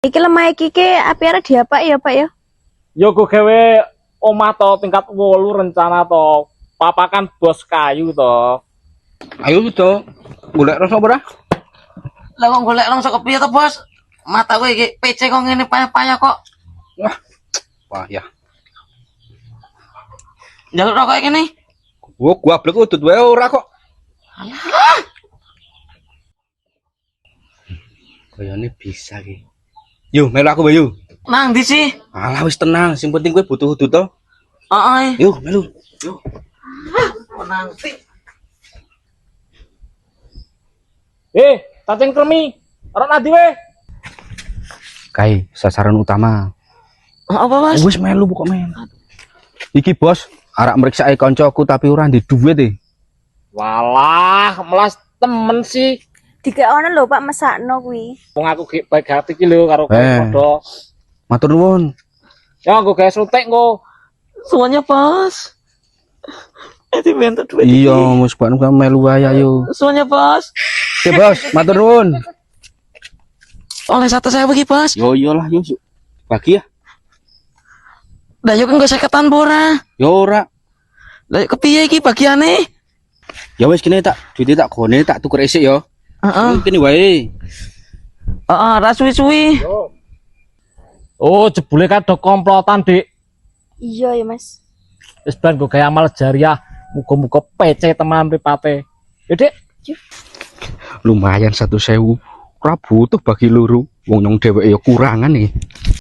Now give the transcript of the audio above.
Iki lemah iki ke api arek diapa ya, Pak ya? Yo go gawe omah to tingkat 8 rencana to. Papakan bos kayu to. Ayo to. Golek rasa ora? Lah wong golek langsung kepiye to, Bos? Mata kowe iki PC kok ngene payah-payah kok. Wah. Wah ya. Njaluk rokok kene. Gua blek udut wae ora kok. Alah. Kayane bisa ki. Yo, melu aku wae yo. Nang ndi sih? Alah wis tenang, sing penting kowe butuh udut to. Heeh. Yo, melu. Yo. Nang ndi? Cacing kremi. Ora nadi we. Kai, sasaran utama. Apa, Bos? Wis melu pokok men. Iki bos, arek mriksake kancaku tapi ora ndek duit e. Walah, melas temen sih. Dikeono lho Pak mesakno kuwi. Wong aku ge baik hati iki lho karo kowe padha. Matur nuwun. Ya nggo gawe suntik nggo. Semuanya, Bos. Itu bentuk duit. Iya, mus kan melu wae ayo. Semuanya, Bos. Oke, Bos, matur nuwun. Oleh 1.000 iki, Bos. Yo iyalah yo. Bagi ya. Lah yo kan 50-an ora. Yo ora. Lah kepiye iki bagiane? Ya wis kene tak duite tak gone tak tuker isik yo. Heeh. Kene wae. Heeh, ra suwi-suwi. Oh, jebule kado komplotan, Dik. Iya ya, Mas. Wis ban nggo gawe amal jariah. Muga-muga PC teman mripate. Ya, Dik. Lumayan 1.000. Ora butuh bagi loro. Wong nyong dheweke ya kurangan nih.